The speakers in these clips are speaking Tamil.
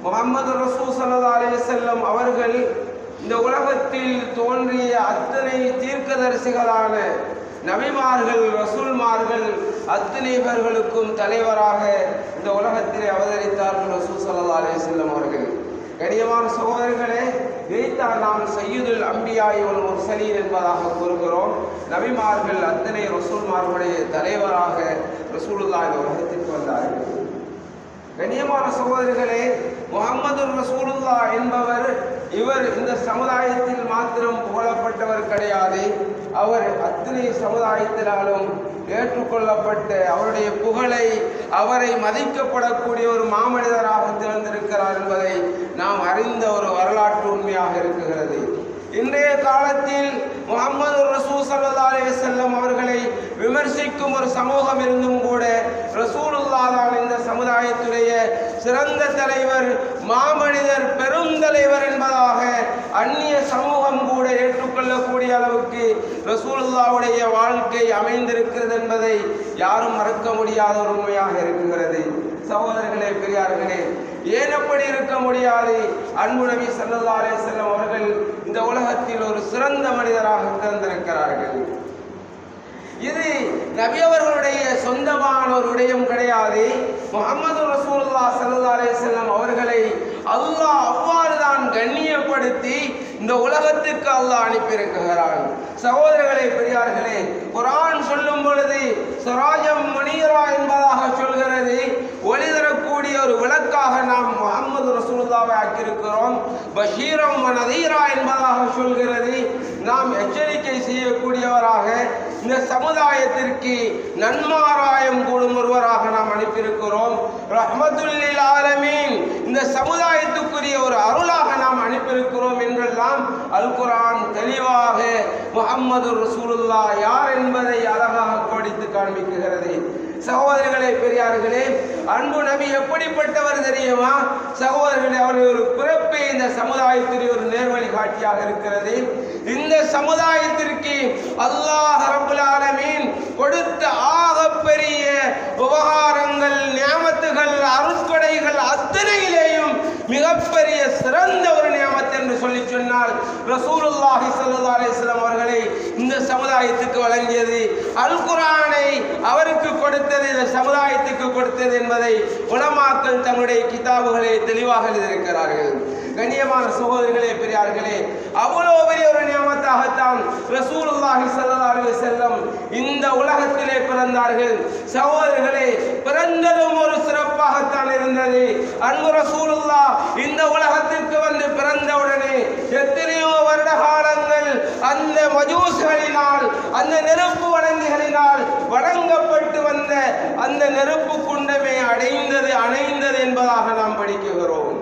முஹம்மது ரசூல் ஸல்லல்லாஹு அலைஹி வஸல்லம் அவர்கள் இந்த உலகத்தில் தோன்றிய அத்தனை தீர்க்கதரிசிகளான நபிமார்கள் ரசூல்மார்கள் அத்தனை பேர்களுக்கும் தலைவராக இந்த உலகத்திலே அவதரித்தார்கள் ரசூல் ஸல்லல்லாஹு அலைஹி வஸல்லம் அவர்கள். கண்ணியமான சகோதரர்களே, இதைத்தான் நாம் சய்யிதுல் அம்பியா வல் முர்சலீன் என்பதாக கூறுகிறோம். நபிமார்கள் அத்தனை ரசூல்மார்களுடைய தலைவராக ரசூலுல்லாஹ் இந்த உலகத்திற்கு வந்தார்கள். கண்ணியமான சகோதரர்களே, முஹம்மது ரசூலுல்லாஹ் என்பவர் இவர் இந்த சமுதாயத்தில் மாத்திரம் புகழப்பட்டவர் கிடையாது. அவர் அத்தனை சமுதாயத்தினாலும் ஏற்றுக்கொள்ளப்பட்ட அவருடைய புகழை அவரை மதிக்கப்படக்கூடிய ஒரு மாமனிதராக திகழ்ந்திருக்கிறார் என்பதை நாம் அறிந்த ஒரு வரலாற்று உண்மையாக இருக்கிறது. இன்றைய காலத்தில் முஹம்மது ரசூல் ஸல்லல்லாஹு அலைஹி வஸல்லம் அவர்களை விமர்சிக்கும் ஒரு சமூகம் இருந்தும் கூட ரசூலுல்லாஹ் தான் இந்த சமுதாயத்துடைய சிறந்த தலைவர், மாமனிதர், பெருந்தலைவர் என்பதாக அந்நிய சமூகம் கூட ஏற்றுக்கொள்ளக்கூடிய அளவுக்கு ரசூலுல்லாஹ்வுடைய வாழ்க்கை அமைந்திருக்கிறது என்பதை யாரும் மறக்க முடியாத ஒரு உண்மையாக இருக்கிறது. சகோதரர்களே, பெரியார்களே, ஏன் அப்படி இருக்க முடியாது? அன்பு நபி ஸல்லல்லாஹு அலைஹி வஸல்லம் அவர்கள் இந்த உலகத்தில் ஒரு சிறந்த மனிதராக திகழ்ந்திருக்கிறார்கள். இது நபி அவர்களுடைய சொந்தமான ஒரு விடயம் கிடையாது. முஹம்மது ரசூலுல்லாஹ் ஸல்லல்லாஹு அலைஹி வஸல்லம் அவர்களை அல்லாஹ் அவ்வாறு தான் கண்ணியப்படுத்தி இந்த உலகத்திற்கு அல்லாஹ் அனுப்பியிருக்கிறான். சகோதரர்களே, பெரியார்களே, குர்ஆன் சொல்லும் பொழுது சிராஜம் முனீரா என்பதாக சொல்கிறது. ஒளி தரக்கூடிய ஒரு விளக்காக நாம் முஹம்மது ரசூலுல்லாஹ்வை ஆக்கியிருக்கிறோம். பஷீரம் வ நதீரா என்பதாக சொல்கிறது. நாம் எச்சரிக்கை செய்யக்கூடியவராக இந்த சமுதாயத்திற்கு நன்மாராயம் கூடும் ஒருவராக நாம் அனுப்பியிருக்கிறோம். ரஹ்மத்துல் லில் ஆலமீன், இந்த சமுதாயத்துக்குரிய ஒரு அருளாக நாம் அனுப்பியிருக்கிறோம் என்றெல்லாம் அல் குர்ஆன் தெளிவாக முஹம்மது ரசூலுல்லாஹ் யார் என்பதை அழகாக படித்து காண்பிக்கிறது. சகோதரர்களே, பெரியார்களே, அன்பு நபி எப்படிப்பட்டவர் தெரியுமா? சகோதரர்களே, அவருடைய ஒரு பிறப்பே இந்த சமுதாயத்திற்கு ஒரு நேர்வழி காட்டியாக இருக்கிறது. இந்த சமுதாயத்திற்கு அல்லாஹ் ரப்பல் ஆலமீன் கொடுத்த ஆகப்பெரிய உபகாரங்கள், நியாமத்துகள், அருட்கொடைகள் அத்தனையிலேயும் மிகப்பெரிய சிறந்த ஒரு நியாமத் என்று சொல்லி சொன்னால் ரசூலுல்லாஹி ஸல்லல்லாஹு அலைஹி வஸல்லம் அவர்களை இந்த சமுதாயத்துக்கு வழங்கியது, அல் குர்ஆனை அவருக்கு கொடுத்தது, இந்த சமுதாயத்துக்கு கொடுத்தது என்பதை உலமாக்கள் தங்களுடைய கிதாபுகளை தெளிவாக எழுதியிருக்கிறார்கள். கண்ணியமான சகோதரர்களே, பெரியார்களே, அவ்வளவு பெரிய ஒரு நியமத்தாகத்தான் ரசூலுல்லாஹி ஸல்லல்லாஹு அலைஹி வஸல்லம் இந்த உலகத்திலே பிறந்தார்கள். சகோதரர்களே, பிறந்ததும் ஒரு சிறப்பாகத்தான் இருந்தது. அன்பு ரசூலுல்லாஹ் இந்த உலகத்திற்கு வந்து பிறந்தவுடனே எத்தனையோ வருட காலங்கள் அந்த மஜூஸ்களினால், அந்த நெருப்பு வணங்கிகளினால் வணங்கப்பட்டு வந்த அந்த நெருப்பு குண்டமே அணைந்தது என்பதாக நாம் படிக்கிறோம்.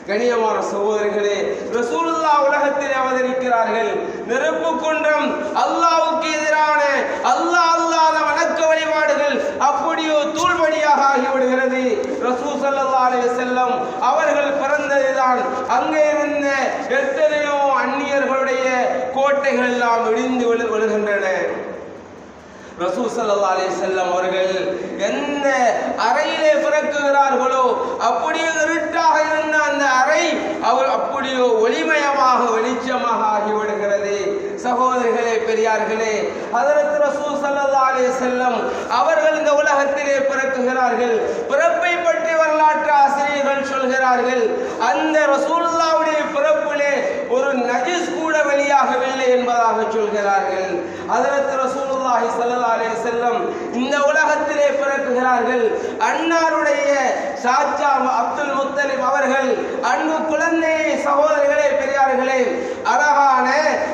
கண்ணியமான சகோதரர்களே, ரசூலுல்லாஹ் உலகத்தில் அவதரிக்கிறார்கள். நெருப்பு குன்றம் அல்லாஹ்வுக்கு எதிரான அல்லாஹ் அல்லாத வணக்க வழிபாடுகள் அப்படியோ தூள்படியாக ஆகிவிடுகிறது. ரசூல் ஸல்லல்லாஹு அலைஹி வஸல்லம் அவர்கள் பிறந்ததுதான் அங்கே இருந்த எத்தனையோ அந்நியர்களுடைய கோட்டைகள் எல்லாம் இடிந்து விழுகின்றன. ரசூல் ஸல்லல்லாஹு அலைஹி வஸல்லம் அவர்கள் எந்த அறையிலே பிறக்குகிறார்களோ அப்படியே இருட்டாக இருந்த அந்த அறை அவர் அப்படியோ ஒளிமயமாக வெளிச்சமாக ஆகிவிடுகிறது. சகோதரர்களே, பெரியார்களே, ஹஜ்ரத் ரசூல் ஸல்லல்லாஹு அலைஹி வஸல்லம் அவர்கள் இந்த உலகத்திலே பிறக்குகிறார்கள். பிறப்பை பற்றி வரலாற்று ஆசிரியர்கள் சொல்கிறார்கள், அந்த ரசூலுல்லாஹ்வுடைய பிறப்பிலே ஒரு நஜிஸ் கூட வெளியாகவில்லை என்பதாக சொல்கிறார்கள். ஹஜ்ரத் ரசூலுல்லாஹி ஸல்லல்லாஹு அலைஹி வஸல்லம் இந்த உலகத்திலே பிறக்குகிறார்கள். அன்னாருடைய சாச்சா அப்துல் முத்தலிப் அவர்கள் அன்பு குழந்தையை, சகோதரர்களே, பெரியார்களே, அழகான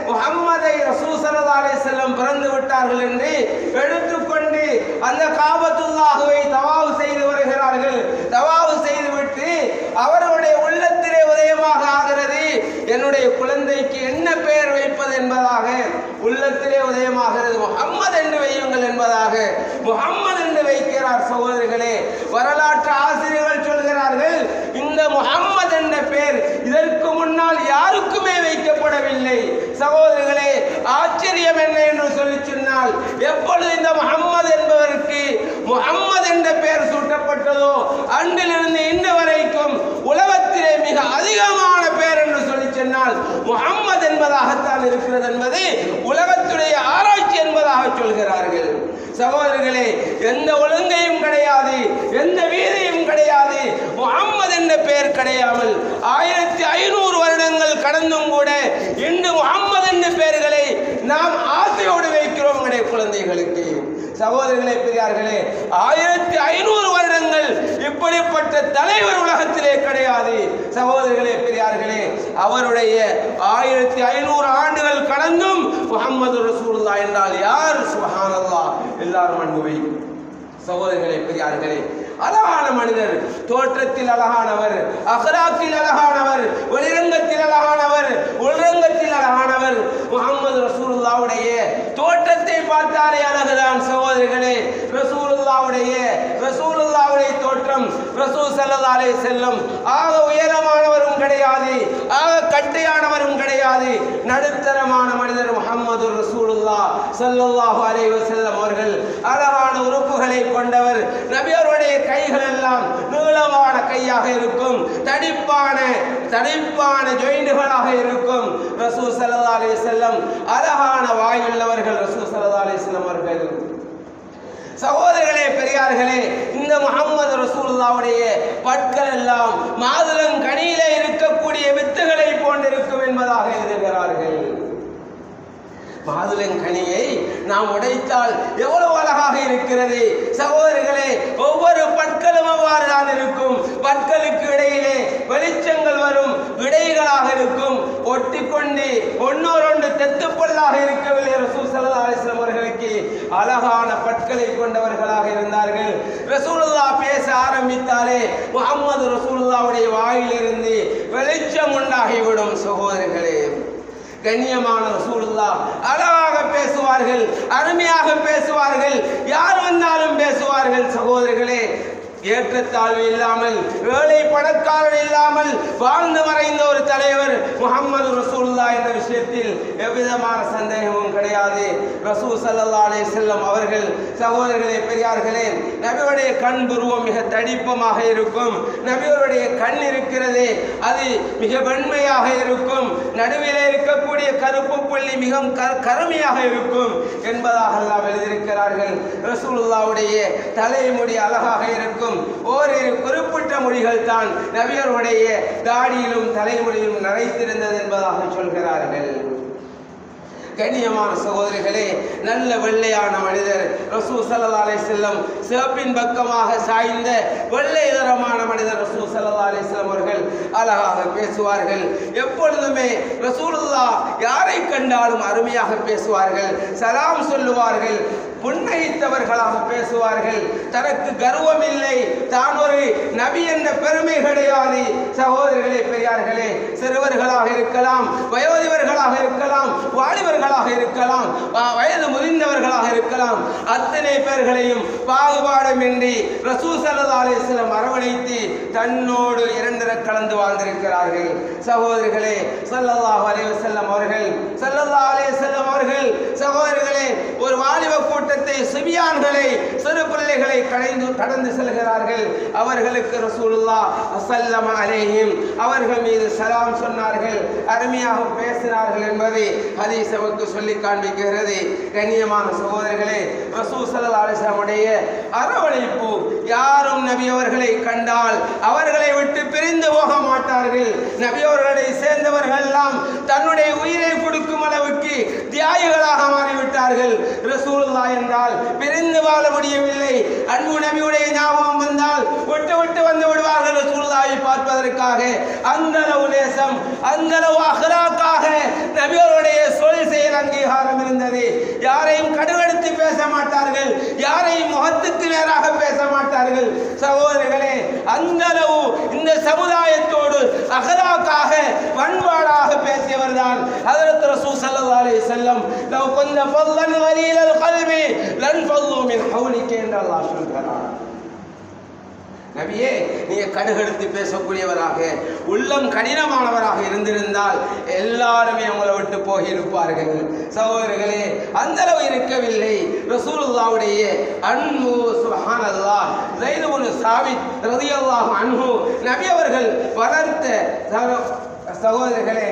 முஹம்மதை ரசூல் ஸல்லல்லாஹு அலைஹி வஸல்லம் பிறந்து விட்டார்கள் என்று எடுத்துக்கொண்டு அந்த காபத்துல்லாஹ்வை தவாஃப் செய்து வருகிறார்கள். தவாஃப் செய்துவிட்டு அவர்களுடைய உள்ளத்திலே உதயமாக ஆகிறது, என்னுடைய குழந்தைக்கு என்ன பெயர் வைப்பது என்பதாக உள்ளத்திலே உதயமாகிறது. முஹம்மது என்று வையுங்கள் என்பதாக முஹம்மது என்று வைக்கிறார். சகோதரர்களே, வரலாற்று ஆசிரியர்கள் சொல்கிறார்கள், இந்த முஹம்மது என்ற பெயர் இதற்கு முன்னால் யாருக்குமே வைக்கப்படவில்லை. சகோதரர்களே, ஆச்சரியம் என்ன என்று சொல்லி சொன்னால், எப்பொழுது இந்த முஹம்மது என்பவருக்கு முஹம்மது என்ற பெயர் சூட்டப்பட்டதோ அன்றிலிருந்து இன்று வரைக்கும் உலகத்திலே தான் இருக்கிறது என்பது உலகத்துடைய ஆராய்ச்சி என்பதாக சொல்கிறார்கள். சகோதரர்களே, எந்த ஒழுங்கையும் கிடையாது, எந்த வீதியும் கிடையாது. முஹம்மது என்ற பெயர் கிடையாமல் 1500 வருடங்கள் கடந்தும் கூட இன்று முஹம்மது என்ற பெயர்களை நாம் ஆசையோடு வைக்கிறோம் நம்முடைய குழந்தைகளுக்கு. சகோதரர்களே, பெரியார்களே, 1500 வருடங்கள் இப்படிப்பட்ட தலைவர் உலகத்திலே கிடையாது. சகோதரர்களே, பெரியார்களே, அவருடைய 1500 ஆண்டுகள் கடந்தும் முஹம்மது ரசூலுல்லாஹ் என்றால் யார்? சுப்ஹானல்லாஹ், எல்லாரும் அன்புவை. சகோதரர்களே, பெரியார்களே, அழகான மனிதர், தோற்றத்தில் அழகானவர், அஹ்லாக்கில் அழகானவர், வெளிரங்கத்தில் அழகானவர், உள்ரங்கத்தில் அழகானவர். முஹம்மது ரசூலுல்லாஹ்வுடைய தோற்றத்தை பார்த்தாலே அழகுதான். சகோதரர்களே, ரசூலுல்லாஹ்வுடைய தோற்றம், ரசூல் ஸல்லல்லாஹு அலைஹி வஸல்லம் ஆக உயரமானவரும் கிடையாது, ஆக கட்டையானவரும் கிடையாது, நடுத்தரமான மனிதர் முஹம்மது ரசூலுல்லாஹ் ஸல்லல்லாஹு அலைஹி வஸல்லம் அவர்கள். அழகான உறுப்புகளை கொண்டவர். நபி அவருடைய கைகள் எல்லாம் நீளமான கையாக இருக்கும், தடிப்பான ஜாயிண்டுகளாக இருக்கும். ரசூல் ஸல்லல்லாஹு அலைஹி வஸல்லம் அழகான வாயுள்ளவர்கள். ரசூல் ஸல்லல்லாஹு அலைஹி வஸல்லம் அவர்கள். சகோதரர்களே, பெரியார்களே, இந்த முஹம்மது ரசூலுல்லாஹ்வுடைய பற்கள் எல்லாம் மாதுளங்கனியிலே இருக்கக்கூடிய வித்துகளை போன்றிருக்கும் என்பதாக எழுதுகிறார்கள். மாதுளங்கனியை நாம் உடைத்தால் எவ்வளவு அழகாக இருக்கிறது. சகோதரர்களே, ஒவ்வொரு பற்களும் அவ்வாறு தான் இருக்கும். பற்களுக்கு இடையிலே வெளிச்சங்கள் வரும், விடைகளாக இருக்கும், ஒட்டிக்கொண்டு ஒன்னோரொன்று தெத்துப்பொல்லாக இருக்கவில்லை. ரசூல் ஸல்லல்லாஹு அலைஹி வஸல்லம் அவர்களுக்கு அழகான பற்களை கொண்டவர்களாக இருந்தார்கள். ரசூலுல்லாஹ் பேச ஆரம்பித்தாலே முஹம்மது ரசூலுல்லாஹ்வுடைய வாயிலிருந்து வெளிச்சம் உண்டாகிவிடும். சகோதரர்களே, கண்ணியமான ரசூலுல்லாஹ் அழகாக பேசுவார்கள், அருமையாக பேசுவார்கள், யார் வந்தாலும் பேசுவார்கள். சகோதரர்களே, ஏற்றத்தாழ்வு இல்லாமல், ஏழை பணக்காரர் இல்லாமல் வாழ்ந்து மறைந்த ஒரு தலைவர் முஹம்மது ரசூலுல்லாஹ் என்ற விஷயத்தில் எவ்விதமான சந்தேகமும் கிடையாது. ரசூல் ஸல்லல்லாஹு அலைஹி வஸல்லம் அவர்கள். சகோதரர்களே, பெரியார்களே, நபியுடைய கண் புருவம் மிக தடிப்பமாக இருக்கும். நபியுடைய கண் இருக்கிறதே அது மிக வெண்மையாக இருக்கும். நடுவிலே இருக்கக்கூடிய கருப்பு புள்ளி மிக கருமையாக இருக்கும் என்பதாக எல்லாம் எழுதியிருக்கிறார்கள். ரசூலுல்லாஹ்வுடைய தலைமுடி அழகாக இருக்கும். ஓரிரு குறிப்பிட்ட மொழிகள் தான் நபியருடைய தாடியிலும் தலைமுடியிலும் நரைத்திருந்தது என்பதாக சொல்கிறார்கள். கண்ணியமான சகோதரிகளே, நல்ல வெள்ளையான மனிதர் ரசூல் ஸல்லல்லாஹு அலைஹி வஸல்லம். சிவப்பின் பக்கமாக சாய்ந்த வெள்ளை நிறமான மனிதர் ரசூல் ஸல்லல்லாஹு அலைஹி வஸல்லம் அவர்கள். அழகாக பேசுவார்கள். எப்பொழுதுமே ரசூலுல்லாஹ் யாரை கண்டாலும் அருமையாக பேசுவார்கள், சலாம் சொல்லுவார்கள், புன்னகைத்தவர்களாக பேசுவார்கள். தனக்கு கர்வம் இல்லை, தான் ஒரு நபி என்ற பெருமை கிடையாது. சகோதரர்களே, பெரியார்களே, சிறுவர்களாக இருக்கலாம், வயோதிபர்களாக இருக்கலாம், வாலிபர்களாக இருக்கலாம், வயது முதிர்ந்தவர்களாக இருக்கலாம், அத்தனை பேர்களையும் பாகுபாடுமின்றி ரசூல் ஸல்லல்லாஹு அலைஹி வஸல்லம் அரவணைத்து தன்னோடு இரண்டர கலந்து வாழ்ந்திருக்கிறார்கள். சகோதரர்களே, ஸல்லல்லாஹு அலைஹி வஸல்லம் அவர்கள் சகோதரர்களே, ஒரு வாலிப கூட்டத்தை, சிபியான்களை, சிறு பிள்ளைகளை கடந்து செல்கிறார்கள். அவர்களுக்கு ரசூலுல்லாஹ் ஸல்லல்லாஹு அலைஹிம் அவர்கள் மீது சலாம் சொன்னார்கள், அருமையாக பேசினார்கள் என்பதை ஹதீஸ் நமக்கு சொல்லி காண்பிக்கிறது. கண்ணியமான சகோதரர்களே, ரசூல் ஸல்லல்லாஹு அலைஹி வஸல்லம் உடைய அரவணைப்பு, யாரும் நபி அவர்களை கண்டால் அவர்களை விட்டு பிரிந்து போக மாட்டார்கள். நபி அவர்களை சேர்ந்தவர்கள் எல்லாம் தன்னுடைய உயிரை கொடுக்கும் அளவுக்கு தியாகிகளாக மாறிவிட்டார்கள். ரசூலுல்லாஹ் என்றால் பிரிந்து வாழ முடியவில்லை. அன்பு நபியுடைய ஞாபகம் வந்தால் விட்டு வந்து விடுவார்கள் ரசூலுல்லாஹை பார்ப்பதற்காக. அந்த அளவு நேசம், அந்த அளவு அஹ்லாக்காக நபியோருடைய சொல் செயல் அங்கீகாரம் இருந்தது. யாரையும் கடுகடுத்து பேச மாட்டார்கள், யாரையும் முகத்துக்கு நேராக பேச மாட்டார்கள். சகோதரர்களே, அந்த அளவு இந்த சமுதாயத்தோடு அஹ்லாக்காக பண்பாடாக பேசியவர் தான் ஹஜ்ரத் ரசூல் ஸல்லல்லாஹு அலைஹி வஸல்லம். லவ் குன்த ஃபல்லன் கலீலல் கல்பி லன் ஃபல்லு மின் ஹவ்லிக என்று அல்லாஹ் சொல்கிறார். நபியே, நீங்க கடுகடுத்து பேசக்கூடியவராக, உள்ளம் கடினமானவராக இருந்திருந்தால் எல்லாருமே உங்களை விட்டு போகியிருப்பார்கள். சகோதரர்களே, அந்த அளவு இருக்கவில்லை. ரசூலுல்லாஹ்வுடைய அன்பு, சுப்ஹானல்லாஹ், ஸைத் இப்னு சாபித் ரலியல்லாஹு அன்ஹு நபி அவர்கள் வளர்த்த சகோதரர்களே,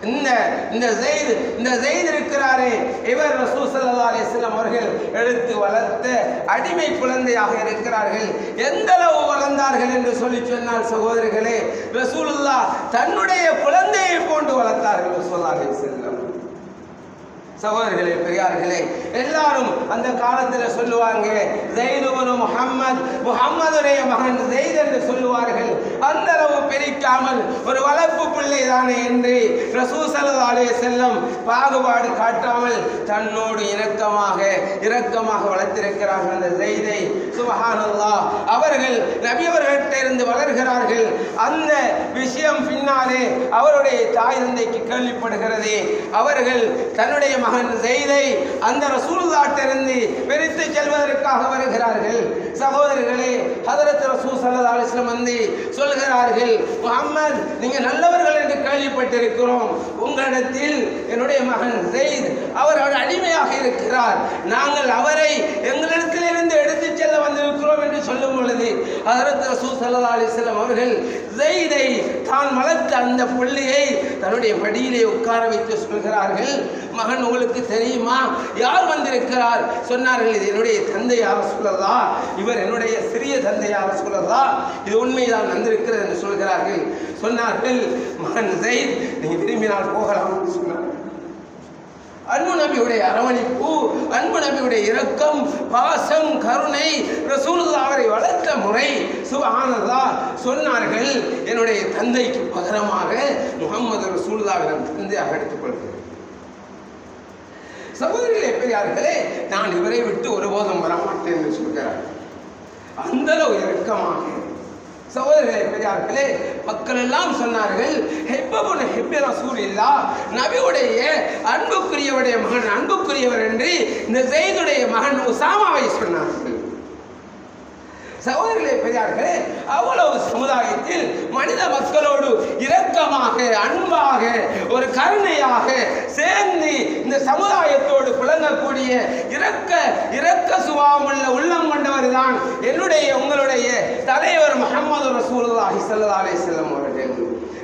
இந்த ஸைத் இருக்கிறாரே, இவர் ரசூல் ஸல்லல்லாஹு அலைஹி வஸல்லம் அவர்கள் எடுத்து வளர்த்த அடிமை குழந்தையாக இருக்கிறார்கள். எந்த அளவு வளர்ந்தார்கள் என்று சொல்லி சொன்னால் சகோதரர்களே, ரசூலுல்லாஹ் தன்னுடைய குழந்தையை போன்று வளர்த்தார்கள் ஸல்லல்லாஹு அலைஹி வஸல்லம். சகோதரர்களே, பெரியார்களே, எல்லாரும் அந்த காலத்தில் சொல்லுவாங்க ஸைத் இப்னு முஹம்மத், முஹம்மதுடைய மகன் ஸைத் என்று சொல்லுவார்கள். அந்த அளவு பிரிக்காமல் ஒரு வளர்ப்பு பிள்ளை தானே என்று ரசூல் ஸல்லல்லாஹு அலைஹி வஸல்லம் பாகுபாடு காட்டாமல் தன்னோடு இரக்கமாக வளர்த்திருக்கிறார்கள் அந்த ஸைதை. சுப்ஹானல்லாஹ், அவர்கள் நபி அவர்களிடம் இருந்து வளர்கிறார்கள். அந்த விஷயம் பின்னாலே அவருடைய தாய் தந்தைக்கு கேள்விப்படுகிறது. அவர்கள் தன்னுடைய மகன் ஸைதை அந்த ரசூலுல்லாஹ்விடமிருந்து பிரித்து செல்வதற்காக வருகிறார்கள். சகோதரர்களே, ஹஜ்ரத் ரசூல் ஸல்லல்லாஹு அலைஹி வஸல்லம் வந்து சொல்கிறார்கள், முஹம்மத், நீங்க நல்லவர்கள் என்று கேள்விப்பட்டிருக்கிறோம். உங்களிடத்தில் என்னுடைய மகன் ஸைத் அவர் அடிமையாக இருக்கிறார். நாங்கள் அவரை எங்களிடத்திலிருந்து எடுத்துச் செல்ல வந்திருக்கிறோம் என்று சொல்லும் பொழுது ஹஜ்ரத் ரசூல் ஸல்லல்லாஹு அலைஹி வஸல்லம் அவர்கள் ஸைதை தான் வளர்த்த அந்த பிள்ளையை தன்னுடைய மடியிலே உட்கார வைத்து சொல்கிறார்கள், மகன், உங்களுக்கு தெரியுமா யார் வந்திருக்கிறார்? சொன்னார்கள், இது என்னுடைய தந்தை யார் ரசூலல்லாஹ், இவர் என்னுடைய சிறிய தந்தை யார் ரசூலல்லாஹ், இது உண்மைதான் வந்திருக்கிறது என்று சொல்கிறார்கள். சொன்னார்கள், மகன் ஸைத், நீங்க விரும்பினால் போகலாம் என்று சொன்னார்கள். அன்பு நபியுடைய அரவணைப்பு, அன்பு நபியுடைய இரக்கம், பாசம், கருணை, ரசூலுல்லாஹ் அவரை வளர்த்த முறை, சுப்ஹானல்லாஹ். சொன்னார்கள், என்னுடைய தந்தைக்கு பகரமாக முஹம்மது ரசூலுல்லாஹ்விடம் தந்தையாக எடுத்துக்கொள்கிறேன். சகோதரிகளே, பெரியார்களே, நான் இவரை விட்டு ஒருபோதும் வரமாட்டேன் என்று சொல்கிறார். அந்த அளவு இரக்கமாக. சகோதரர்களே, பெரியார்களே, மக்கள் எல்லாம் சொன்னார்கள், ஹிப்ப ரசூலில்லாஹ், நபியுடைய அன்புக்குரியவருடைய மகன், அன்புக்குரியவர் என்று இந்த ஸைதுடைய மகன் உசாமாவை சொன்னார்கள். சகோதரர்களே, பெரியார்களே, அவ்வளவு சமுதாயத்தில் மனித மக்களோடு இரக்கமாக, அன்பாக, ஒரு கருணையாக சேர்ந்து இந்த சமுதாயத்தோடு புலங்கக்கூடிய இரக்க சுபாவமுள்ள உள்ளம் கொண்டவர் தான் என்னுடைய உங்களுடைய தலைவர் முஹம்மது ரசூலுல்லாஹி ஸல்லல்லாஹு அலைஹி வஸல்லம் அவர்கள்.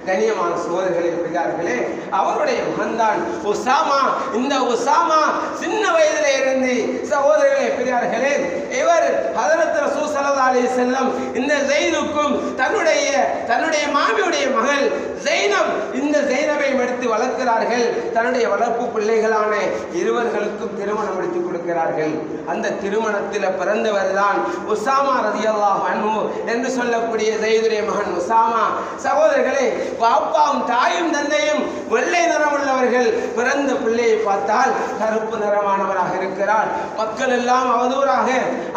கண்ணியமான சகோதரர்களே, பெரியார்களே, அவருடைய மகன்தான் உசாமா. இந்த உசாமா சின்ன வயதிலே இருந்து, சகோதரர்களே, பெரியார்களே, இவர் ஹஜ்ரத் ரசூல் ஸல்லல்லாஹு அலைஹி வஸல்லம் இந்த ஸைதுக்கும் தன்னுடைய மாமியுடைய மகள் ஸைனப், இந்த ஸைனபை எடுத்து வளர்க்கிறார்கள். தன்னுடைய வளர்ப்பு பிள்ளைகளான இருவர்களுக்கும் திருமணம் எடுத்து கொடுக்கிறார்கள். அந்த திருமணத்தில் பிறந்தவர் தான் உசாமா ரலியல்லாஹு அன்ஹு என்று சொல்லக்கூடிய ஸைதுடைய மகன் உசாமா. சகோதரர்களே, பாப்பாவும் தாயும் தந்தையும் வெள்ளை நிறம் உள்ளவர்கள். பிறந்த பிள்ளையை பார்த்தால் கருப்பு நிறமானவராக இருக்கிறார். மக்கள் எல்லாம் அவதூறாக,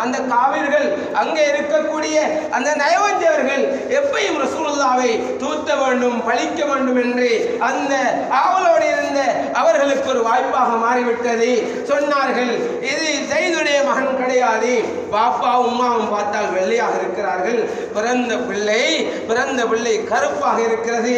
அந்த காவிர்கள், அங்கே இருக்கக்கூடிய அந்த நயவஞ்சவர்கள் எப்பையும் ரசூலுல்லாஹ்வை தூத்த வேண்டும், பழிக்க வேண்டும் என்று அந்த ஆவலோடு இருந்த அவர்களுக்கு ஒரு வாய்ப்பாக மாறிவிட்டது. சொன்னார்கள், இது ஸைதுடைய மகன் கிடையாது, பாப்பாவும் உம்மாவும் பார்த்தால் வெள்ளையாக இருக்கிறார்கள், பிறந்த பிள்ளை கருப்பாக இருக்கிறது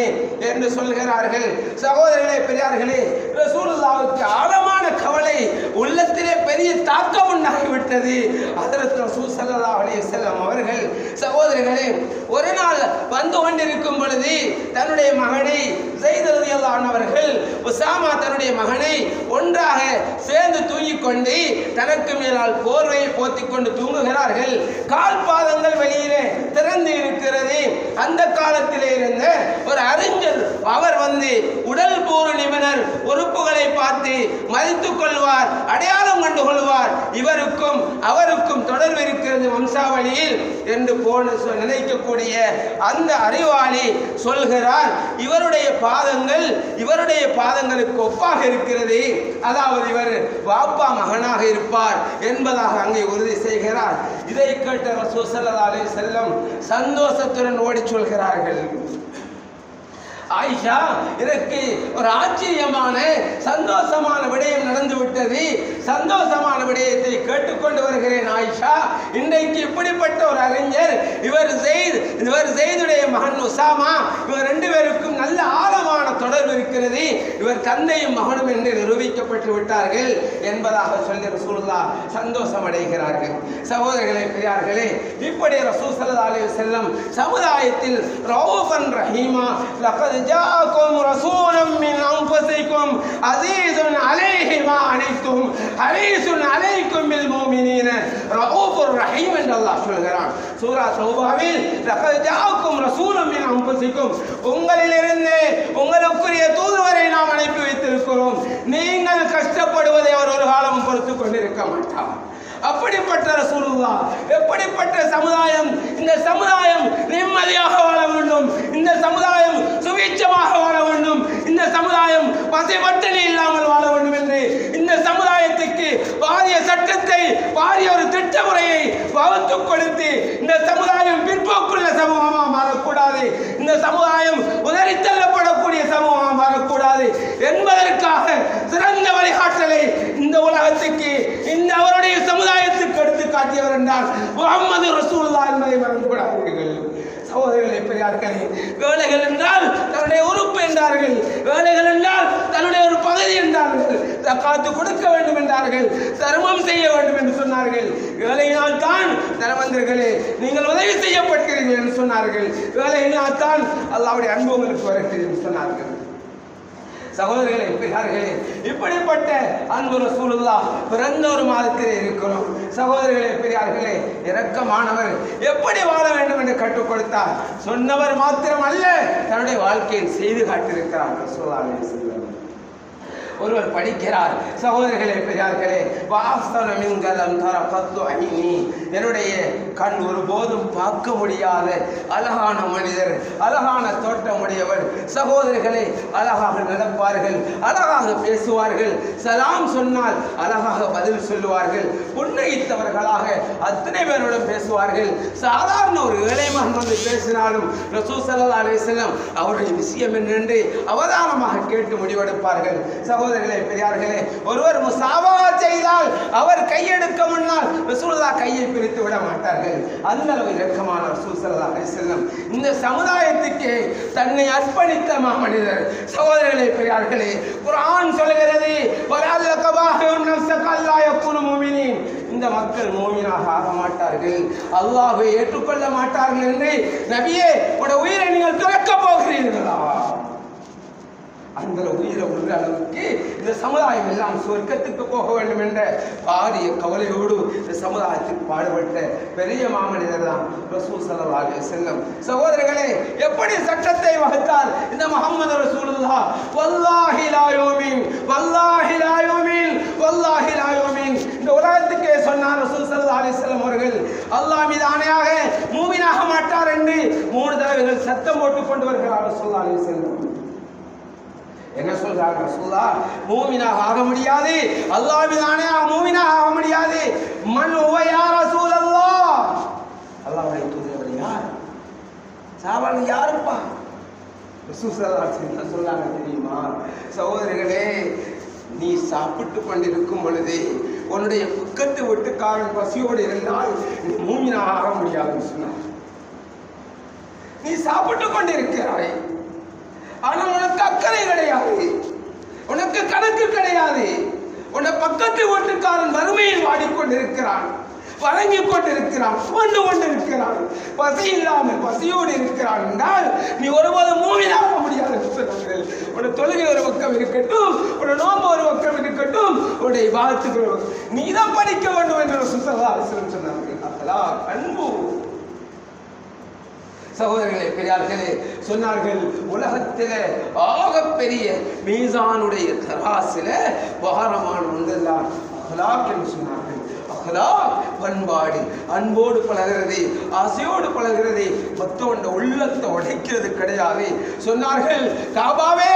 என்று சொல்கிறார்கள். சகோதரர்களே, பெரியார்களே, ரசூலுல்லாஹ்வுக்கு ஆழமான கவலை, உள்ளத்திலே பெரிய தாக்கம் உண்டாகிவிட்டது. ஹஜ்ரத் ரசூல் ஸல்லல்லாஹு அலைஹி வஸல்லம் அவர்கள், சகோதரர்களே, ஒரு நாள் வந்து கொண்டிருக்கும் பொழுது தன்னுடைய மகனை ஸைத் ரலியல்லாஹு அன்ஹு அவர்கள், உசாமா தன்னுடைய மகனை ஒன்றாக சேர்ந்து தூங்கிக் கொண்டு தனக்கு மேலால் போர்வையை போத்திக் கொண்டு தூங்குகிறார்கள். கால் பாதங்கள் வெளியிலே திறந்து இருக்கிறது. அந்த காலத்திலே இருந்த ஒரு அறிஞர், அவர் வந்து உடல் கூறு நிபுணர், உறுப்புகளை பார்த்து மதித்துக் கொள்வார், அடையாளம் கண்டு கொள்வார், இவருக்கும் அவருக்கும் தொடர்பு இருக்கிறது வம்சாவளியில் என்று நினைக்கக்கூடிய அந்த அறிவாளி சொல்கிறார், இவருடைய பாதங்களுக்கு ஒப்பாக இருக்கிறது, அதாவது இவர் பாப்பா மகனாக இருப்பார் என்பதாக அங்கே உறுதி செய்கிறார். இதை கேட்ட ரசூல் ஸல்லல்லாஹு அலைஹி வஸல்லம் சந்தோஷத்துடன் ஓடி சொல்கிறார்கள், ஆயிஷா, எனக்கு ஒரு ஆச்சரியமான சந்தோஷமான விடயம் நடந்து விட்டது. சந்தோஷமான விடயத்தை கேட்டுக்கொண்டு வருகிறேன் ஆயிஷா. இன்றைக்கு இப்படிப்பட்ட ஒரு அறிஞர், இவர் ஸைதுடைய மகன் உசாமா, இவர் ரெண்டு பேருக்கும் நல்ல ஆழமான தொடர்பு இருக்கிறது, இவர் தந்தையும் மகனும் என்று நிரூபிக்கப்பட்டு விட்டார்கள் என்பதாக சொல்லி ரசூலுல்லாஹ் சந்தோஷம் அடைகிறார்கள். சகோதரர்களே, பெரியார்களே, இப்படி ரசூல் ஸல்லல்லாஹு அலைஹி வஸல்லம் சமுதாயத்தில் ரவுஃபன் ரஹீமா லகத் ஜாஅக்கும் ரசூலும் மின் அன்ஃபுசிக்கும் அஸீஸுன் அலைஹி மா அனித்தும் ஹரீஸுன் அலைக்கும் பில் முஃமினீன ரவுஃபுர் ரஹீம் என்று அல்லாஹ் சொல்கிறான். சூரா தௌபாவில் லகத் ஜாஅக்கும் ரசூலும் மின் அன்ஃபுசிக்கும், உங்களிலிருந்து உங்களுக்குரிய தூதுவரை நாம் அனுப்பி வைத்திருக்கிறோம், நீங்கள் கஷ்டப்படுவதை அவர் ஒரு காலமும் பொறுத்துக் கொண்டிருக்க மாட்டார். அப்படிப்பட்ட ரசூலுல்லாஹ், எப்படிப்பட்ட சமுதாயம்! இந்த சமுதாயம் நிம்மதியாக வாழ வேண்டும், இந்த சமுதாயம் சுவீட்சமாக வாழ வேண்டும், இந்த சமுதாயம் பசிபட்டினி இல்லாமல் வாழ வேண்டும் என்று இந்த சமுதாயத்துக்கு வாரிய சட்டத்தை, வாரிய ஒரு திட்ட முறையை வகுத்துக் கொடுத்து இந்த சமுதாயம் பிற்போக்குள்ள சமூகமாக மாறக்கூடாது, இந்த சமுதாயம் உதறித்தள்ளப்படக்கூடிய சமூகமாக மாறக்கூடாது என்பதற்காக சிறந்த வழிகாட்டலை இந்த உலகத்துக்கு, இந்த அவருடைய சமுதாயத்துக்கு எடுத்து காட்டியவர் என்றால் முஹம்மது ரசூலுல்லாஹ் என்பதை மறந்துவிடாதீர்கள். சகோதரர்களே, பெரியார்களே, வேலைகள் என்றால் தன்னுடைய உறுப்பு என்றார்கள், வேலைகள் என்றால் தன்னுடைய ஒரு பகுதி என்றார்கள், ஜகாத்து கொடுக்க வேண்டும் என்றார்கள், தர்மம் செய்ய வேண்டும் என்று சொன்னார்கள். வேலையினால் தான் தர்மந்தர்களே நீங்கள் உதவி செய்யப்படுகிறீர்கள் என்று சொன்னார்கள். வேலையினால் தான் அல்லாஹ்வுடைய அன்பு உங்களுக்கு வருகிறது என்று சொன்னார்கள். சகோதரர்களே, பெரியார்களே, இப்படிப்பட்ட அன்பு ரசூலுல்லாஹ் பிறந்த ஒரு மாதத்திலே இருக்கிறோம். சகோதரர்களே, பெரியார்களே, இரக்கமானவர் எப்படி வாழ வேண்டும் என்று கற்றுக் கொடுத்தார். சொன்னவர் மாத்திரம் அல்ல, தன்னுடைய வாழ்க்கையில் செய்து காட்டியிருக்கிறார் ரசூலுல்லாஹி அலைஹி வஸல்லம். ஒருவர் படிக்கிறார். சகோதரர்களே, பெரியார்களே, வாஸ்தவ மின்கலம் தர கத்து ஐனி, என்னுடைய கண் ஒருபோதும் பார்க்க முடியாத அழகான மனிதர், அழகான தோற்றமுடையவர். சகோதரர்களே, அழகாக நடப்பார்கள், அழகாக பேசுவார்கள், சலாம் சொன்னால் அழகாக பதில் சொல்லுவார்கள், புன்னகித்தவர்களாக அத்தனை பேருடன் பேசுவார்கள். சாதாரண ஒரு ஏழை மகன் வந்து பேசினாலும் ரசூல் ஸல்லல்லாஹு அலைஹி வஸல்லம் அவருடைய விஷயம் என்னென்று அவதானமாக கேட்டு முடிவெடுப்பார்கள். சகோதரர்களே, பெரியார்களே, ஒருவர் முசாவா செய்தால் அவர் கையெடுக்க முன்னால் ரசூலுல்லாஹ் கையை பிரித்து விட மாட்டார்கள். அந்த அளவு இரக்கமான ரசூல் ஸல்லல்லாஹு அலைஹி வஸல்லம் இந்த சமுதாயத்துக்கு தன்னை அர்ப்பணித்த மாமனிதர். சகோதரர்களே, பெரியார்களே, குர்ஆன் சொல்கிறது, வலஅல்லக பாஹிஉன் நஃப்ஸக அல்லா யகுனு முஃமினீன், இந்த மக்கள் மூமினாக ஆக மாட்டார்கள், அல்லாஹ்வை ஏற்றுக்கொள்ள மாட்டார்கள் என்று நபியே உடைய உயிரை நீங்கள் துறக்க போகிறீர்களா? அந்த உயிரை உள்ள அளவுக்கு இந்த சமுதாயம் எல்லாம் சொர்க்கத்துக்கு போக வேண்டும் என்ற பாரிய கவலையோடு இந்த சமுதாயத்துக்கு பாடுபட்ட பெரிய மாமனிதர் தான் ரசூல் ஸல்லல்லாஹு அலைஹி வஸல்லம். சகோதரர்களே, எப்படி சட்டத்தை வகுத்தார் இந்த முஹம்மது ரசூலுல்லாஹ்! வல்லாஹி லா யூமின், வல்லாஹி லா யூமின், வல்லாஹி லா யூமின், இந்த உலகத்துக்கே சொன்னார் ரசூல் ஸல்லல்லாஹு அலைஹி வஸல்லம் அவர்கள். அல்லாஹ் மீது ஆணையாக மூமினாக மாட்டார் என்று 3 தடவைகள் சத்தம் போட்டுக் கொண்டு வருகிறார் ரசூலுல்லாஹி அலைஹி வஸல்லம். என்ன சொல்றாங்க? ரசூலுல்லாஹ் மூமினாக ஆக முடியாது, அல்லாஹ் மீது ஆணையாக மூமினாக ஆக முடியாது. மன் ஹுவ யா ரசூலல்லாஹ், அல்லாஹ்வுடைய தூதர் யார்? சாபான் யாருப்பா? ரசூல் ஸல்லல்லாஹு அலைஹி வஸல்லம் சொல்றாங்க தெரியுமா? சகோதரர்களே, நீ சாப்பிட்டு கொண்டிருக்கும் பொழுது உன்னுடைய பக்கத்து வீட்டுக்காரன் பசியோடு இருந்தால் நீ மூமினாக ஆக முடியாதுன்னு சொன்னார். நீ சாப்பிட்டு கொண்டிருக்கிறாய், ஆனால் உனக்கு அக்கறை கிடையாது, உனக்கு கணக்கு கிடையாது. உன்னை பக்கத்து வீட்டுக்காரன் வறுமையில் வாடிக்கொண்டிருக்கிறான், வழங்கிக் கொண்டிருக்கிறான், கொண்டு கொண்டிருக்கிறான், பசி இல்லாமல் பசியோடு இருக்கிறான் என்றால் நீ ஒருபோது மூமினாக முடியாது என்று சொன்னார்கள். உன்னுடைய தொழுகை ஒரு பக்கம் இருக்கட்டும், உன்னுடைய நோன்பு ஒரு பக்கம் இருக்கட்டும், உன்னுடைய இபாதத்துக்கு நீ தான் படிக்க வேண்டும் என்று ரசூல் ஸல்லல்லாஹு அலைஹி வஸல்லம் சொன்னார்கள். அல்லாஹ் அன்பு. சகோதரர்களே, பெரியார்களே, சொன்னார்கள், உலகத்திலே ஆகப்பெரிய மீசானுடைய தராசில பாரமான ஒன்றுதான் அஹ்லாக் என்று சொன்னார்கள். அஹ்லாக் பண்பாடு, அன்போடு பழகிறது, ஆசையோடு பழகிறது, மற்றவண்ட உள்ளத்தை உடைக்கிறது கிடையாது. சொன்னார்கள், காபாவே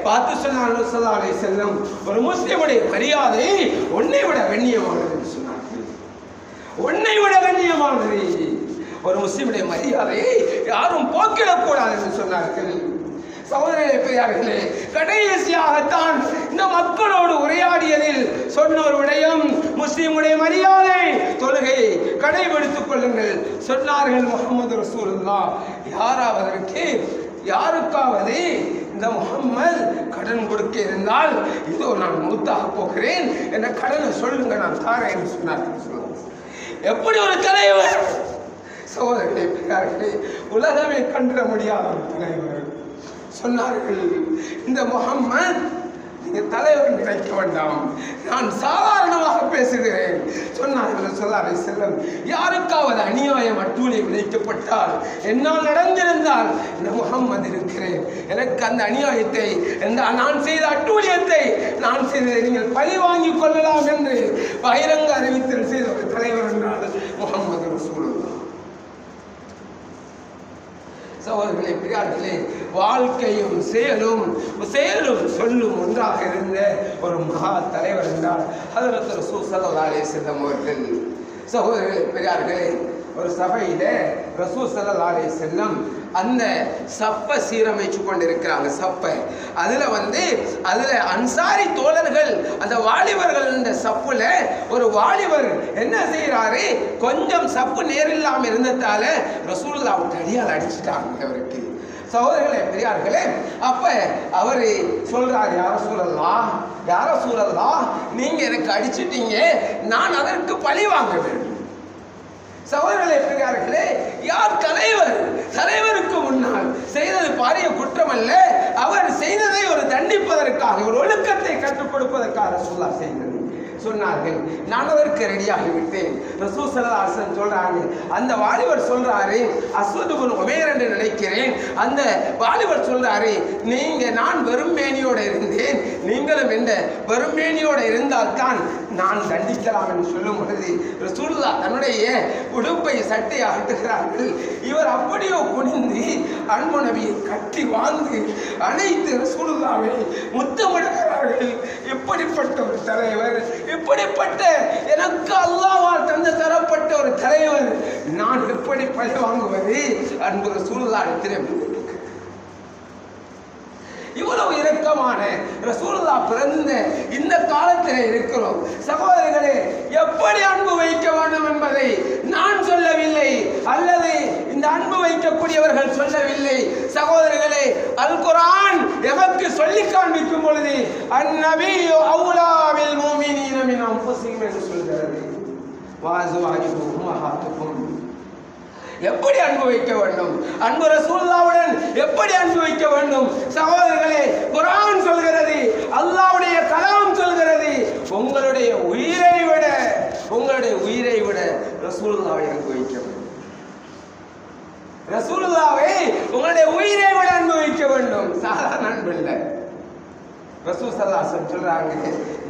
பார்த்து சொன்னார்கள் ஸல்லல்லாஹு அலைஹி வஸல்லம், ஒரு முஸ்லிமுடைய மரியாதை உன்னை விட கண்ணியமானது என்று சொன்னார்கள். உன்னை விட கண்ணியமானது. ஒரு முஸ்லிமுடைய மரியாதையை யாரும் போக்கிடக்கூடாது என்று சொன்னார்கள். சகோதரர்களே, பெரியார்களே, கடைசியாகத்தான் இந்த மக்களோடு உரையாடியதில் சொன்ன ஒரு விடயம் முஸ்லிமுடைய மரியாதை, தொழுகையை கடைபிடித்துக் கொள்ளுங்கள் சொன்னார்கள். முஹம்மது ரசூலுல்லாஹ் யாராவதற்கு யாருக்காவது இந்த முஹம்மது கடன் கொடுக்க இருந்தால் இதோ நான் மூத்தாக போகிறேன் என்ற கடனை சொல்லுங்க நான் தாரேன் சொன்னார்கள். எப்படி ஒரு தலைவர் சகோதரர்களே பெரியார்களே, உலகமே கண்டிட முடியாத ஒரு தலைவர் சொன்னார்கள். இந்த முஹம்மது நீங்க தலைவர் நினைக்க வேண்டாம், நான் சாதாரணமாக பேசுகிறேன் சொன்னார்கள். ஸல்லல்லாஹு அலைஹி வஸல்லம், யாருக்காவது அநியாயம் அட்டூழியம் விளைக்கப்பட்டால் என்னால் நடந்திருந்தால் இந்த முஹம்மது இருக்கிறேன், எனக்கு அந்த அநியாயத்தை நான் செய்த அட்டூழியத்தை நான் செய்ததை நீங்கள் பழி வாங்கிக் கொள்ளலாம் என்று பகிரங்க அறிவித்தல் செய்த ஒரு தலைவர் என்றால் முஹம்மது ரசூலுல்லாஹ். சகோதரர்களே பெரியார்களே, வாழ்க்கையும் செயலும் சொல்லும் ஒன்றாக இருந்த ஒரு மகா தலைவர் என்றால் ஹஜ்ரத் ரசூல் ஸல்லல்லாஹு அலைஹி வஸல்லம் அவர்கள். சகோதரர்களே பெரியார்களே, ஒரு சபையில ரசூல் ஸல்லல்லாஹு அலைஹி வஸல்லம் அந்த சப்பை சீரமைச்சு கொண்டிருக்கிறாங்க. சப்பை அதுல அன்சாரி தோழர்கள் அந்த வாலிபர்கள் இந்த சப்புல ஒரு வாலிபர் என்ன செய்யறாரு, கொஞ்சம் சப்பு நேரில்லாம இருந்ததால ரசூலுல்லாஹ் அடியால் அடிச்சுட்டாங்க அவருக்கு. சகோதரர்களே பெரியார்களே, அப்ப அவரு சொல்றாரு, யார சூழல்லா நீங்க எனக்கு அடிச்சிட்டீங்க, நான் அதற்கு பழி வாங்க வேண்டும். சகோதரர்களே பெரியார்களே, யார் தலைவருக்கு முன்னால் செய்தது பாரிய குற்றம் அல்ல, அவர் செய்ததை ஒரு தண்டிப்பதற்காக ஒரு ஒழுக்கத்தை கற்றுக் கொடுப்பதற்காக ரசூலுல்லாஹ் செய்தது சொன்னார்கள். நான் அதற்கு ரெடியாகிவிட்டேன். ரசூல் ஸல்லல்லாஹு அலைஹி வஸல்லம் சொல்றாங்க, அந்த வாலிபர் சொல்றாரு, அஸ்வத் இப்னு உமைர் என்று நினைக்கிறேன், அந்த வாலிபர் சொல்றாரு, நான் வெறும் மேனியோட இருந்தேன், நீங்களும் இந்த வெறும் மேனியோட இருந்தால்தான் நான் தண்டிக்கலாம் என்று சொல்லும் பொழுது ரசூலுல்லாஹ் தன்னுடைய உடுப்பை சட்டையை அகற்றுகிறார்கள். இவர் அப்படியோ குனிந்து அன்பு நபியை கட்டி வாழ்ந்து அனைத்து ரசூலுல்லாஹ்வை முத்தமிடுகிறார்கள். இப்படிப்பட்ட ஒரு தலைவர், இப்படிப்பட்ட எனக்கு அல்லாஹ்வால் தரப்பட்ட ஒரு தலைவர் நான் எப்படி பழி வாங்குவது? அன்பு ரசூலுல்லாஹ் திரும்பி இவ்வளவு இரக்கமான ரசூலுல்லாஹ் பிறந்த இந்த காலத்தில் இருக்கிறோம். சகோதரர்களே, எப்படி அன்பு வைக்க வேண்டும் என்பதை நான் சொல்லவில்லை, அல்லது இந்த அன்பு வைக்கக்கூடியவர்கள் சொல்லவில்லை. சகோதரர்களே, அல் குர்ஆன் எமக்கு சொல்லி காண்பிக்கும் பொழுது அந்நபியு அவுலா பில் முஃமினீன மின் அன்ஃபுஸிஹிம் என்று சொல்கிறது. வஅஸ்வாஜுஹு உம்மஹாத்துஹும், எப்படி அன்பு வைக்க வேண்டும், அன்பு ரசூலுல்லாஹ்வுடன் எப்படி அன்பு வைக்க வேண்டும்? சகோதரர்களே, குர்ஆன் சொல்கிறது, அல்லாஹ்வுடைய கலாம் சொல்கிறது, உங்களுடைய உயிரை விட ரசூலுல்லாஹ்வை அன்பு வைக்க வேண்டும். ரசூலுல்லாஹ்வை உங்களுடைய உயிரை விட அன்பு வைக்க வேண்டும். சாதாரண அன்பு இல்லை. ரசூல் ஸல்லல்லாஹு அலைஹி வஸல்லம் சொல்றாங்க,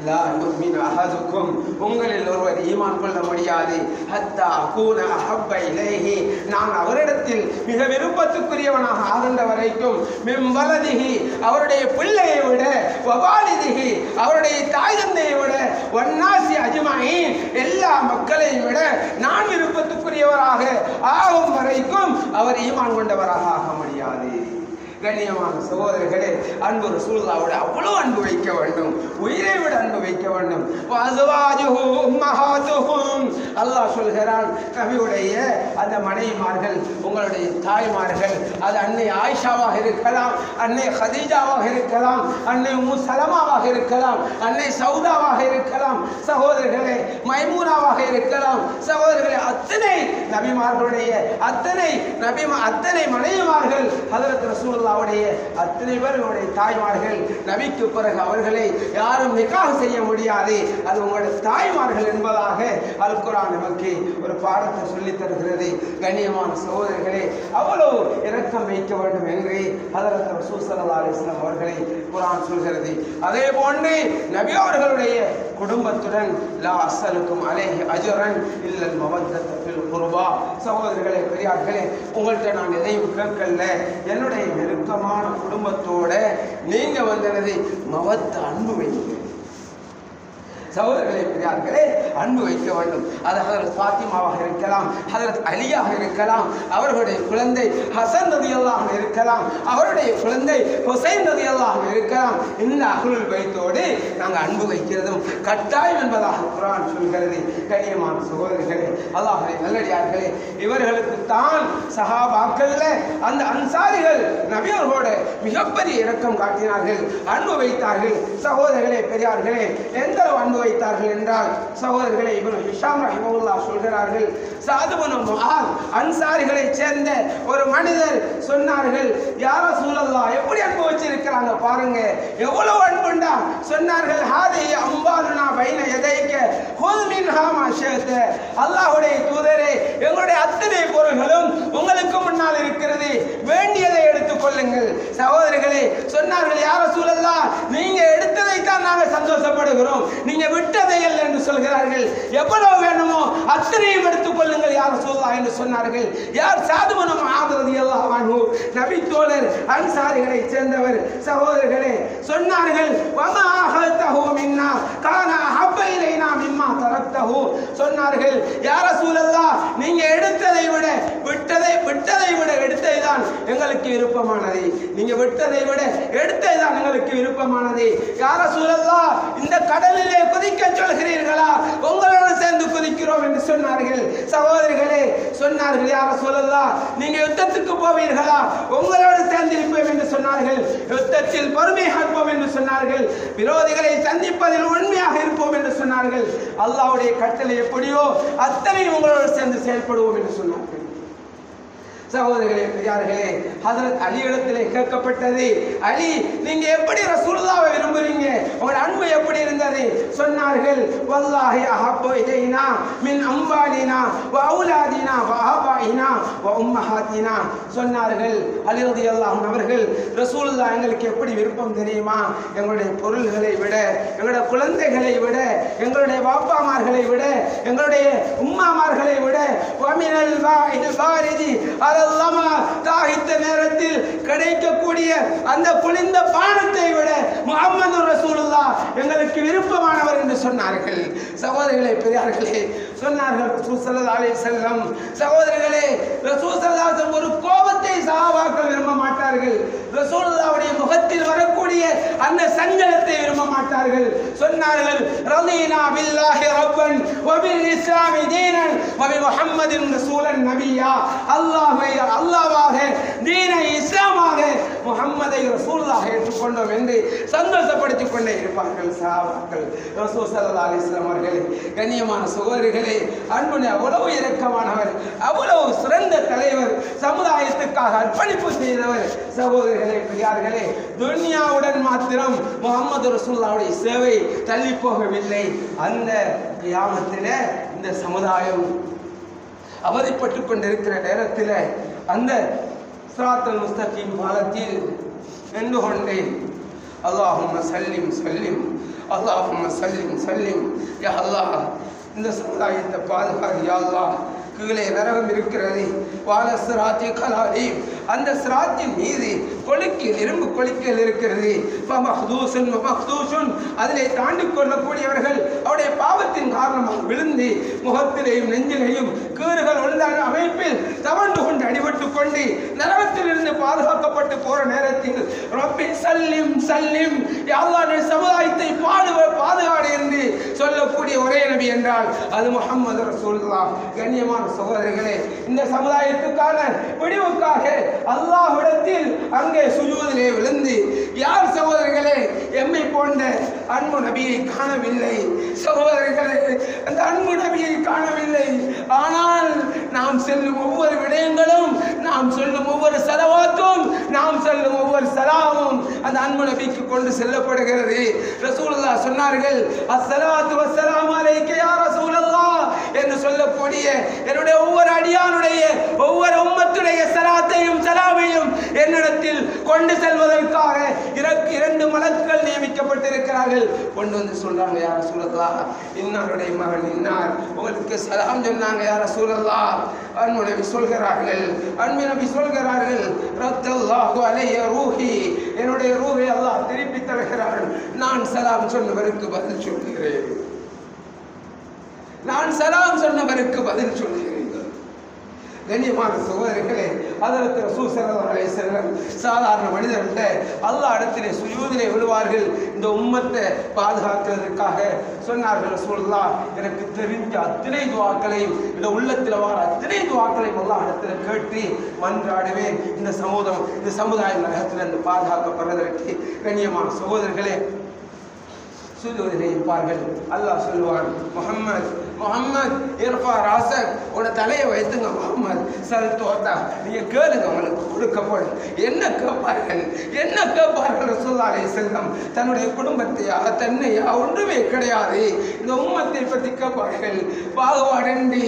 லா யுமினு அஹதுக்கும், உங்களில் ஒருவர் ஈமான் கொள்ள முடியாது, ஹத்தா அகூன அஹப்ப இலைஹி, நான் அவரிடத்தில் மிக விருப்பத்துக்குரியவனாக ஆகின்ற வரைக்கும், மின் வலதிஹி, அவருடைய பிள்ளையை விட, வவாலிதிஹி, அவருடைய தாய் தந்தையை விட, வன்னாசி அஜ்மஈன், எல்லா மக்களையும் விட நான் விருப்பத்துக்குரியவராக ஆகும் வரைக்கும் அவர் ஈமான் கொண்டவராக ஆக முடியாது. கண்ணியமான சகோதரர்களே, அன்பு ரசூலுல்லாஹ்வோட அவ்வளவு அன்பு வைக்க வேண்டும், உயிரை விட அன்பு வைக்க வேண்டும். வஅஸ்வாஜுஹு உம்மஹாத்துஹும், அல்லாஹ் சொல்கிறான், நபியுடைய அந்த மனைவிமார்கள் உங்களுடைய தாய்மார்கள், அது அன்னை ஆயிஷாவாக இருக்கலாம், அன்னை ஹதீஜாவாக இருக்கலாம், அன்னை உம்மு சலமாவாக இருக்கலாம், அன்னை சௌதாவாக இருக்கலாம், சகோதரர்களே மைமூனாவாக இருக்கலாம். சகோதரர்களே, அத்தனை நபிமார்களுடைய அத்தனை மனைவிமார்கள் ஹஜ்ரத் ரசூலுல்லாஹ் அத்தனை பேர்களுடைய தாய்மார்கள், நபிக்கு பிறகு அவர்களை யாரும் நிக்காஹ் செய்ய முடியாது, அது உங்களுடைய தாய்மார்கள் என்பதாக அல் குர்ஆன் நமக்கு ஒரு பாடத்தை சொல்லித் தருகிறது. கண்ணியமான சகோதரர்களே, அவ்வளவு இரக்கம் வைக்க வேண்டும் என்று ஹஜ்ரத் ரசூல் ஸல்லல்லாஹு அலைஹி வஸல்லம் அவர்களை குர்ஆன் சொல்கிறது. அதே போன்று நபி அவர்களுடைய குடும்பத்துடன் லா அஸ்அலுக்கும் அலைஹி அஜ்ரன் இல்லல் மவத்தத ஃபில் குர்பா. சகோதரர்களே பெரியார்களே, உங்கள்கிட்ட நான் எதையும் கேட்கல, என்னுடைய நெருக்கமான குடும்பத்தோட நீங்க வந்தது மவத்த அன்பு வைங்க. சகோதரர்களே பெரியார்களே, அன்பு வைக்க வேண்டும். அது ஹஜ்ரத் ஃபாத்திமாவாக இருக்கலாம், ஹஜ்ரத் அலியாக இருக்கலாம், அவர்களுடைய குழந்தை ஹசன் ரலியல்லாஹு அன்ஹு இருக்கலாம், அவருடைய குழந்தை ஹுசைன் ரலியல்லாஹு அன்ஹு இருக்கலாம். இந்த அஹ்லுல் பைத்தோடு நாங்கள் அன்பு வைக்கிறதும் கட்டாயம் என்பதாக குர்ஆன் சொல்கிறது. கண்ணியமான சகோதரர்களே, அல்லாஹ்வுடைய நல்லடியார்களே, இவர்களுக்கு தான் சஹாபாக்கள்ல அந்த அன்சாரிகள் நபியோரோட மிகப்பெரிய இரக்கம் காட்டினார்கள், அன்பு வைத்தார்கள். சகோதரர்களே, பெரியார்களே, எந்த அன்பு வைத்தார்கள் என்றால் சகோதரர்களே, இப்னு ஹிஷாம் ரஹிமஹுல்லாஹ் சொல்கிறார்கள், சாத் இப்னு முஆத் அன்சாரிகளை சேர்ந்த ஒரு மனிதர் சொன்னார்கள், யா ரசூலல்லாஹ், எப்படி அன்பு வச்சிருக்கிறாங்க பாருங்க, எவ்வளவு அன்புண்டா. சொன்னார்கள், ஹாதி அம்பாலுனா பைன யதைக்க ஹுல் மின்ஹா மா ஷிஅத. அல்லாஹ்வுடைய தூதரே, எங்களுடைய அத்தனை பொருள்களும் உங்களுக்கு முன்னால் இருக்கிறது, வேண்டியதை எடுத்துக் கொள்ளுங்கள். சகோதரர்களே சொன்னார்கள், யா ரசூலல்லாஹ், நீங்க எடுத்ததை தான் நாங்கள் சந்தோஷப்படுகிறோம், நீங்க விட்டதை அல்ல என்று சொல்கிறார்கள். எவ்வளவு வேணுமோ அத்தனையும் எடுத்துக் கொள்ளுங்கள் யா ரசூலல்லாஹ் என்று சொன்னார்கள். யார்? சாத் இப்னு முஆத் ரலியல்லாஹு அன்ஹு, நபி தோழர், அன்சாரிகளை சேர்ந்தவர். சகோதரர்களே சொன்னார்கள், வமா அஹதஹு மின்னா கான அஹப்ப இலைனா மிம்மா தரக்தஹு. சொன்னார்கள், யா ரசூலல்லாஹ், நீங்க எடுத்ததை விட விட்டதை விட எடுத்ததை தான் எங்களுக்கு விருப்பமானது, நீங்க விட்டதை விட எடுத்ததை தான் எங்களுக்கு விருப்பமானது. யா ரசூலல்லாஹ், இந்த கடலிலே குதிக்க சொல்கிறீர்களா? உங்களோடு சேர்ந்து குதிக்கிறோம் என்று சொன்னார்கள். சகோதரர்களே சொன்னார்கள், யா ரசூலல்லாஹ், நீங்க யுத்தத்துக்கு போவீர்களா? உங்களோடு சேர்ந்து இருப்போம் என்று சொன்னார்கள். யுத்தத்தில் பொறுமையாக இருப்போம் என்று சொன்னார்கள். விரோதிகளை சந்திப்பதில் உண்மையாக இருப்போம் என்று சொன்னார்கள். அல்லாஹ்வுடைய கட்டளை எப்படியோ அத்தனை உங்களோடு சேர்ந்து செயல்படுவோம் என்று சொன்னார்கள். சகோதரர்களே, பெரியார்களே, ஹஜ்ரத் அலி இடத்திலே கேட்கப்பட்டது, அலி, நீங்க எப்படி ரசூலுல்லாஹ்வை விரும்புறீங்க? உங்க அன்பு எப்படி இருந்தது? சொன்னார்கள், வல்லாஹி அஹப்பு இலைனா மின் அம்வாலினா வ அவுலாதினா வ ஆபாயினா வ உம்மஹாத்தினா. சொன்னார்கள் அலி ரலியல்லாஹு அன்ஹு அவர்கள், ரசூலுல்லாஹ் எங்களுக்கு எப்படி விருப்பம் தெரியுமா? எங்களுடைய பொருள்களை விட, எங்களுடைய குழந்தைகளை விட, எங்களுடைய பாப்பாமார்களை விட, எங்களுடைய உம்மாமார்களை விட, வமினல் வாஇல் பாரிதி தாகித்த நேரத்தில் கிடைக்கக்கூடிய அந்த குளிர்ந்த பானத்தை விட முஹம்மது ரசூலுல்லாஹ் எங்களுக்கு விருப்பமானவர் என்று சொன்னார்கள். சகோதரர்களே, பெரியார்களே, சொன்னார்கள் ரசூல் ஸல்லல்லாஹு அலைஹி வஸல்லம். சகோதரர்களே, ரசூல் ஸல்லல்லாஹு அலைஹி வஸல்லம் ஒரு கோபத்தை சஹாபாக்கள் விரும்ப மாட்டார்கள். ரசூலுல்லாஹ்வுடைய முகத்தில் வரக்கூடிய அந்த சஞ்சலத்தை விரும்ப மாட்டார்கள். சொன்னார்கள், ரதீனா பில்லாஹி ரப்பன் வ பில் இஸ்லாமி தீனன் வ பி முஹம்மதின் ரசூலன் நபியா. அல்லாஹ்வாக, தீனை இஸ்லாமாக, முஹம்மதை ரசூலுல்லாஹ் ஏற்றுக்கொண்டோம் என்று சந்தோஷப்படுத்திக் கொண்டே இருப்பார்கள் சஹாபாக்கள். ரசூல் ஸல்லல்லாஹு அலைஹி வஸல்லம் அவர்களே, கண்ணியமான சகோதரர்களே, அன்புடைய அவ்வளவு இரக்கமானவர், அவ்வளவு சிறந்த தலைவர், சமுதாயத்துக்காக அர்ப்பணிப்பு செய்தவர். சகோதரர்களே, பெரியார்களே, துன்யாவுடன் மாத்திரம் முஹம்மது ரசூலுல்லாஹ்வுடைய சேவை தள்ளி போகவில்லை. அந்த கியாமத்திலே இந்த சமுதாயம் அவதிப்பட்டு கொண்டிருக்கிற நேரத்தில் அந்த சிராத்தல் முஸ்தகீம் பாலத்தில் நின்று கொண்டே அல்லாஹும்ம சல்லிம் சல்லிம், அல்லாஹும்ம சல்லிம் சல்லிம், யா அல்லாஹ், இந்த சமுதாயத்தை பாதுகாத்து யா அல்லாஹ். கீழே நரகம் இருக்கிறது, வால சிராத்தி கலாலி, அந்த சிராத்தின் மீது கொழுக்கில், இரும்பு கொழுக்கில் இருக்கிறது. அதிலே தாண்டி கொள்ளக்கூடியவர்கள் அவருடைய பாவத்தின் காரணமாக விழுந்து முகத்திலேயும் நெஞ்சிலேயும் கீறுகள் உண்டான அமைப்பில் தவண்டு கொண்டு அடிபட்டு கொண்டு நரகத்திலிருந்து பாதுகாக்கப்பட்டு போற நேரத்தில் ரப்பி சல்லிம் சல்லிம், யா அல்லாஹ், சமுதாயத்தை பாதுகாடு என்று சொல்லக்கூடிய ஒரே நபி என்றால் அது முஹம்மது ரசூலுல்லாஹ். கண்ணியமான சகோதரர்களே, இந்த சமுதாயத்துக்கான விடிவுக்காக அல்லாஹ்விடத்தில் அங்கே சுஜூதிலே விழுந்து, யார் சகோதரர்களே எம்மை போன்ற அன்பு நபியை காணவில்லை? சகோதரர்களே, அந்த அன்பு நபியை காணவில்லை. ஆனால் நாம் செல்லும் ஒவ்வொரு விடயங்களும், நாம் சொல்லும் ஒவ்வொரு சலவாத்தும், நாம் சொல்லும் ஒவ்வொரு சலாமும் அந்த அன்பு நபிக்கு கொண்டு செல்லப்படுகிறது. ரசூலுல்லாஹ் சொன்னார்கள், அஸ்ஸலாத்து வஸ்ஸலாமு அலைக்க யா ரசூலல்லாஹ் என்று சொல்லக்கூடிய என்னுடைய ஒவ்வொரு அடியானுடைய, ஒவ்வொரு உம்மத்துடைய சலாத்தையும் சலாமையும் என்னிடத்தில் கொண்டு செல்வதற்காக இரண்டு மலக்குகள் நியமிக்கப்பட்டிருக்கிறார்கள். கொண்டு வந்து சொல்றாங்க, யா ரசூலல்லாஹ், இன்னாருடைய மகன் இன்னார் உங்களுக்கு சலாம் சொன்னாங்க யா ரசூலல்லாஹ். அன்பு நபி சொல்கிறார்கள், ரத்தல்லாஹு அலைய ரூஹி, என்னுடைய ரூஹை அல்லாஹ் திருப்பி தருகிறான். நான் சலாம் சொன்னவருக்கு பதில் சொல்கிறேன், நான் சலாம் சொன்னவருக்கு பதில் சொல்கிறேன். கண்ணியமான சகோதரர்களே, ஹதரத் ரசூல் ஸல்லல்லாஹு அலைஹி வஸல்லம் சாதாரண மனிதர்கிட்ட அல்லாஹ் இடத்திலே சுஜூதிலே விழுவார்கள். இந்த உம்மத்தை பாதுகாக்கிறதுக்காக சொன்னார்கள், ரசூலுல்லாஹ் எனக்கு தெரிஞ்ச அத்தனை துஆக்களையும் இந்த உள்ளத்தில் வர அத்தனை துஆக்களையும் அல்லாஹ் இடத்துல கேட்டு மன்றாடுவேன். இந்த சமுதாயம் நரகத்திலிருந்து பாதுகாக்கப்படுவதற்கு. கண்ணியமான சகோதரர்களே, சுஜூதிலே இருப்பார்கள். அல்லாஹ் சொல்லுவான், முஹம்மத் இர்ஃபா ராஸக், உன தலையை வைத்துங்க முஹம்மத், சல் தோத்தா, நீங்க கேளுங்க உங்களுக்கு கொடுக்கப்படும். என்ன கேட்பார்கள் ரசூலுல்லாஹி அலைஹி வஸல்லம்? தன்னுடைய குடும்பத்தையா தன்னையா ஒன்றுமே கிடையாது, இந்த உம்மத்தை பற்றி கேட்பார்கள். பாகுபாடின்றி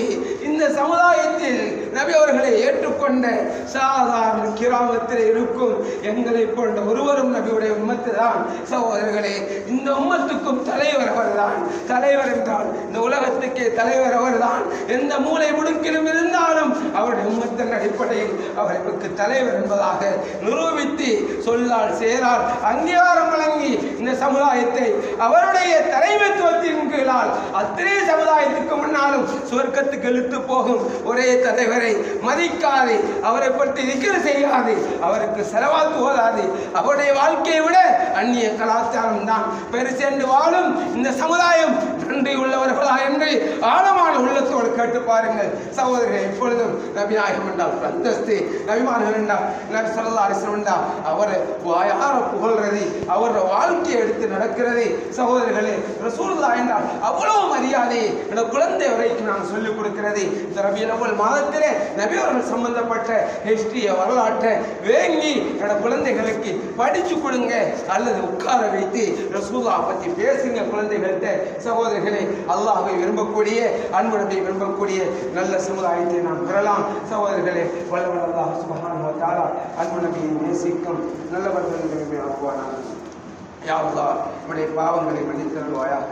இந்த சமுதாயத்தில் நபி அவர்களை ஏற்றுக்கொண்ட சாதாரண கிராமத்தில் இருக்கும் எங்களை போன்ற ஒருவரும் நபியுடைய உம்மத்து தான். சகோதரர்களே, இந்த உம்மத்துக்கும் தலைவர் அவர்தான். தலைவர் என்றால் இந்த உலகத்துக்கே தலைவர் அவர்தான். எந்த மூலை முடுக்கிலும் இருந்தாலும் அவருடைய உம்மத்தின் அடிப்படையில் அவர்களுக்கு தலைவர் என்பதாக நிரூபித்து சொல்லால் சேரால் அங்கீகாரம் வழங்கி இந்த சமுதாயத்தை அவருடைய தலைமைத்துவத்தின் கீழால் அத்தனை சமுதாயத்துக்கு முன்னாலும் சுவர்க்கத்துக்கு இழுத்து போகும் ஒரே தலைவரை மதிக்காது, அவரை பற்றி திக்ர் செய்யாது, அவருக்கு செலவாத்து ஓதாது, அவருடைய வாழ்க்கையை விட அந்நிய கலாச்சாரம் தான் பெருசென்று வாழும் இந்த சமுதாயம் நன்றி உள்ளவர்களா என்று ஆழமான உள்ளத்தோடு கேட்டு பாருங்கள். சகோதரர்கள், எப்பொழுதும் நபி நாயகம் என்றால் அந்தஸ்து, நபிமார்கள் என்றால் நபி ஸல்லல்லாஹு அலைஹி வஸல்லம் என்றால் அவரை வாயார புகழ்றது, அவருடைய வாழ்க்கையை எடுத்து நடக்கிறது. சகோதரர்களே, ரசூலுல்லாஹ் என்றால் அவ்வளவு மரியாதை இந்த குழந்தை வரைக்கும் நான் சொல்லிக் கொடுக்கிறது. இந்த ரபியுல் அவ்வல் மாதத்திலே நபி அவர்கள் சம்பந்தப்பட்ட ஹிஸ்டரிய வரலாற்றை வேங்கி என்னோட குழந்தைகளுக்கு படிச்சு கொடுங்க, அல்லது உட்கார வைத்து ரசூலுல்லாஹ் பற்றி பேசுங்க குழந்தைகள்கிட்ட. சகோதரர்களே, அல்லாஹ்வை விரும்பக்கூடிய, அன்பு நபியை விரும்பக்கூடிய நல்ல சமுதாயத்தை நாம் பெறலாம். சகோதரர்களே, வல்லவன் அல்லாஹ் சுப்ஹானஹு வ தஆலா அன்பு நபியை நேசிக்கும் நல்லவர்கள் ஆக்குவானாக. யா அல்லாஹ், நம்முடைய பாவங்களை மன்னித்தருள்வாயாக.